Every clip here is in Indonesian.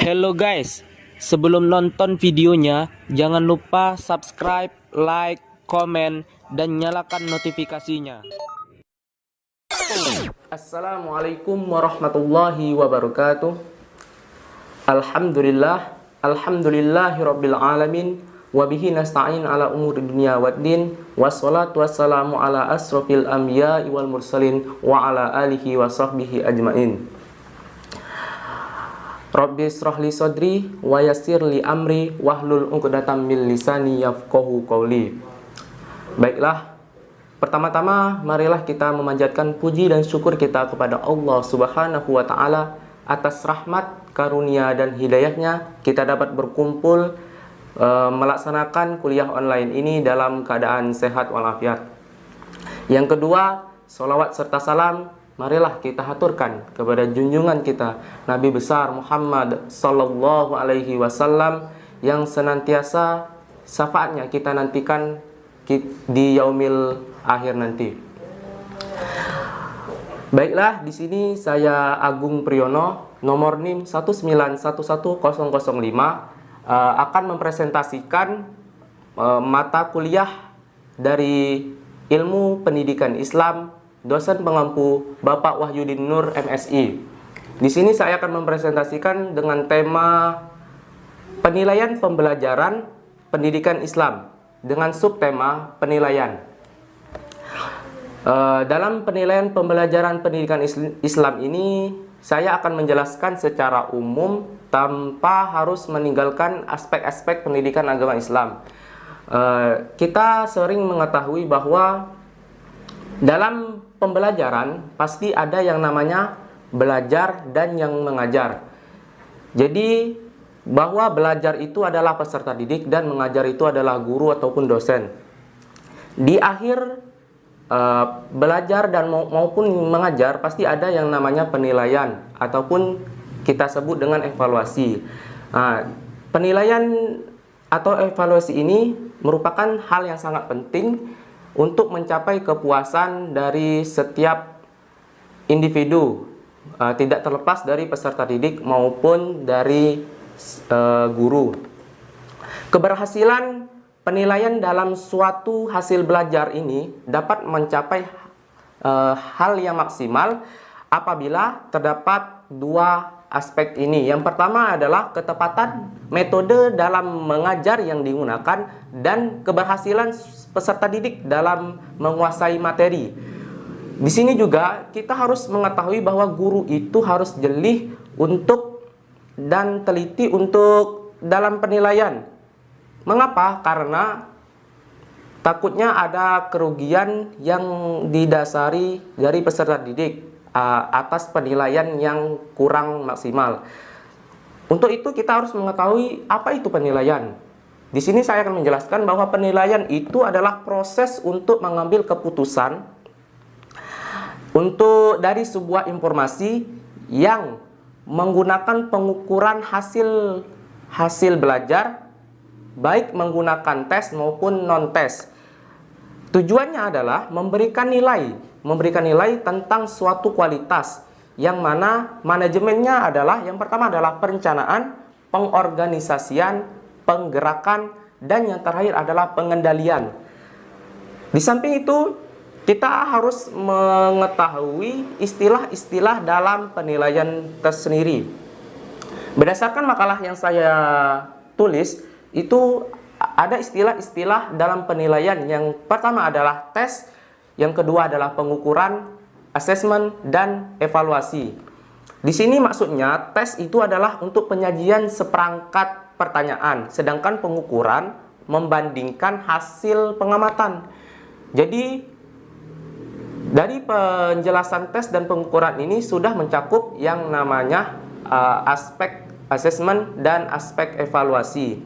Hello guys, sebelum nonton videonya jangan lupa subscribe, like, komen, dan nyalakan notifikasinya. Assalamualaikum warahmatullahi wabarakatuh. Alhamdulillahirabbil alamin, wabihi nasta'in ala umuri dunya waddin, wassalatu wassalamu ala asrofil anbiya'i wal mursalin wa ala alihi wa sahbihi ajmain. Rabbi israh li sadri wa yassir li amri wahlul 'uqdatam min lisani yafqahu qawli. Baiklah, pertama-tama marilah kita memanjatkan puji dan syukur kita kepada Allah Subhanahu wa taala atas rahmat, karunia dan hidayahnya kita dapat berkumpul melaksanakan kuliah online ini dalam keadaan sehat walafiat. Yang kedua, sholawat serta salam marilah kita haturkan kepada junjungan kita Nabi besar Muhammad sallallahu alaihi wasallam yang senantiasa syafaatnya kita nantikan di yaumil akhir nanti. Baiklah, di sini saya Agung Priyono, nomor NIM 1911005, akan mempresentasikan mata kuliah dari Ilmu Pendidikan Islam, dosen pengampu Bapak Wahyudin Nur MSI. Di sini saya akan mempresentasikan dengan tema penilaian pembelajaran pendidikan Islam dengan subtema penilaian. Dalam penilaian pembelajaran pendidikan Islam ini saya akan menjelaskan secara umum tanpa harus meninggalkan aspek-aspek pendidikan agama Islam. Kita sering mengetahui bahwa dalam pembelajaran pasti ada yang namanya belajar dan yang mengajar. Jadi bahwa belajar itu adalah peserta didik dan mengajar itu adalah guru ataupun dosen. Di akhir belajar dan maupun mengajar pasti ada yang namanya penilaian ataupun kita sebut dengan evaluasi. Penilaian atau evaluasi ini merupakan hal yang sangat penting untuk mencapai kepuasan dari setiap individu, tidak terlepas dari peserta didik maupun dari guru. Keberhasilan penilaian dalam suatu hasil belajar ini dapat mencapai hal yang maksimal apabila terdapat dua aspek ini. Yang pertama adalah ketepatan metode dalam mengajar yang digunakan dan keberhasilan peserta didik dalam menguasai materi. Di sini juga kita harus mengetahui bahwa guru itu harus jeli untuk dan teliti untuk dalam penilaian. Mengapa? Karena takutnya ada kerugian yang didasari dari peserta didik atas penilaian yang kurang maksimal. Untuk itu kita harus mengetahui apa itu penilaian. Di sini saya akan menjelaskan bahwa penilaian itu adalah proses untuk mengambil keputusan dari sebuah informasi yang menggunakan pengukuran hasil belajar, baik menggunakan tes maupun non-tes. Tujuannya adalah memberikan nilai tentang suatu kualitas, yang mana manajemennya adalah yang pertama adalah perencanaan, pengorganisasian, penggerakan, dan yang terakhir adalah pengendalian. Di samping itu, kita harus mengetahui istilah-istilah dalam penilaian tersendiri. Berdasarkan makalah yang saya tulis, itu ada istilah-istilah dalam penilaian. Yang pertama adalah tes, yang kedua adalah pengukuran, asesmen, dan evaluasi. Di sini maksudnya tes itu adalah untuk penyajian seperangkat pertanyaan, sedangkan pengukuran membandingkan hasil pengamatan. Jadi dari penjelasan tes dan pengukuran ini sudah mencakup yang namanya aspek asesmen dan aspek evaluasi.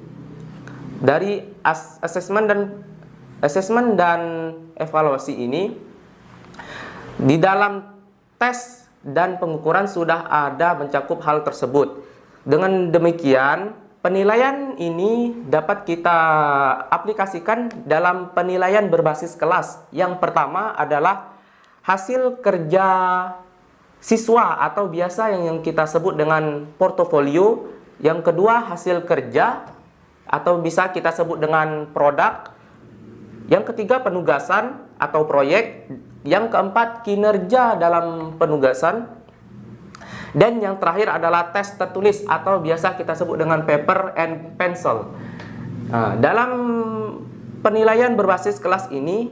Dari asesmen dan evaluasi ini, di dalam tes dan pengukuran sudah ada mencakup hal tersebut. Dengan demikian, penilaian ini dapat kita aplikasikan dalam penilaian berbasis kelas. Yang pertama adalah hasil kerja siswa atau biasa yang kita sebut dengan portofolio Yang kedua, hasil kerja atau bisa kita sebut dengan produk. Yang ketiga, penugasan atau proyek. Yang keempat, kinerja dalam penugasan. Dan yang terakhir adalah tes tertulis atau biasa kita sebut dengan paper and pencil. Nah, dalam penilaian berbasis kelas ini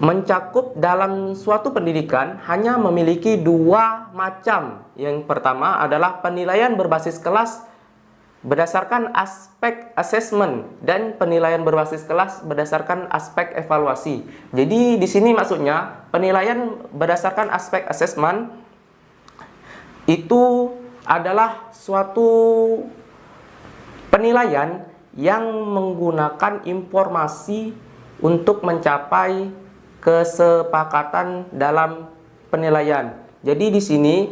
mencakup dalam suatu pendidikan hanya memiliki dua macam. Yang pertama adalah penilaian berbasis kelas berdasarkan aspek assessment dan penilaian berbasis kelas berdasarkan aspek evaluasi. Jadi di sini maksudnya penilaian berdasarkan aspek assessment itu adalah suatu penilaian yang menggunakan informasi untuk mencapai kesepakatan dalam penilaian. Jadi di sini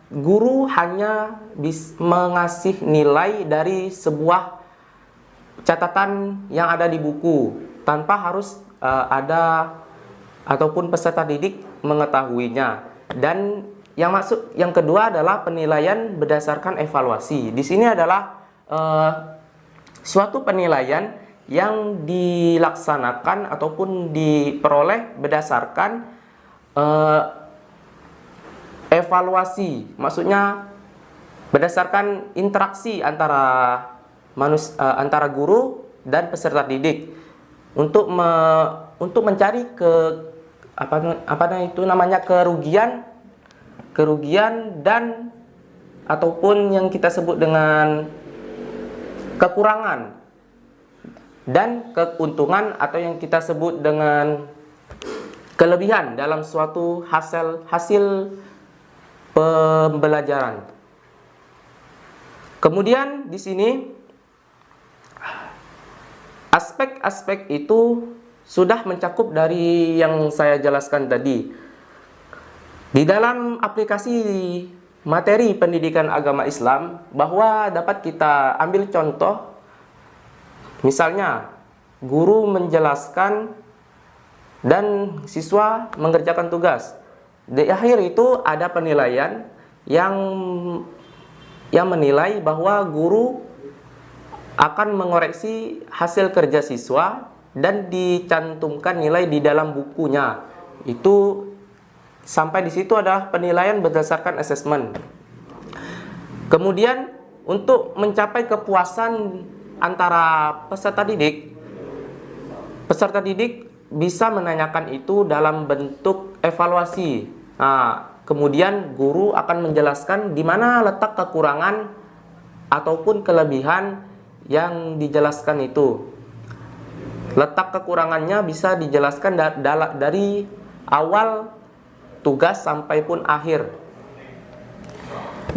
guru hanya mengasih nilai dari sebuah catatan yang ada di buku tanpa harus ada ataupun peserta didik mengetahuinya. Dan yang kedua adalah penilaian berdasarkan evaluasi. Di sini adalah suatu penilaian yang dilaksanakan ataupun diperoleh berdasarkan evaluasi. Maksudnya berdasarkan interaksi antara guru dan peserta didik untuk mencari kerugian dan ataupun yang kita sebut dengan kekurangan dan keuntungan atau yang kita sebut dengan kelebihan dalam suatu hasil pembelajaran. Kemudian di sini aspek-aspek itu sudah mencakup dari yang saya jelaskan tadi. Di dalam aplikasi materi pendidikan agama Islam bahwa dapat kita ambil contoh. Misalnya, guru menjelaskan dan siswa mengerjakan tugas. Di akhir itu ada penilaian yang menilai bahwa guru akan mengoreksi hasil kerja siswa dan dicantumkan nilai di dalam bukunya. Itu sampai di situ adalah penilaian berdasarkan assessment. Kemudian untuk mencapai kepuasan antara peserta didik bisa menanyakan itu dalam bentuk evaluasi. Nah, kemudian guru akan menjelaskan di mana letak kekurangan ataupun kelebihan yang dijelaskan itu. Letak kekurangannya bisa dijelaskan dari awal tugas sampai pun akhir.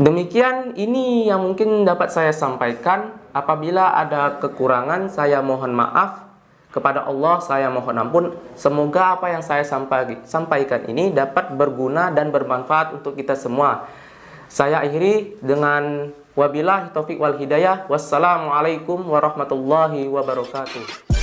Demikian ini yang mungkin dapat saya sampaikan. Apabila ada kekurangan, saya mohon maaf. Kepada Allah saya mohon ampun. Semoga apa yang saya sampaikan ini dapat berguna dan bermanfaat untuk kita semua. Saya akhiri dengan wabillahi taufiq wal hidayah. Wassalamualaikum warahmatullahi wabarakatuh.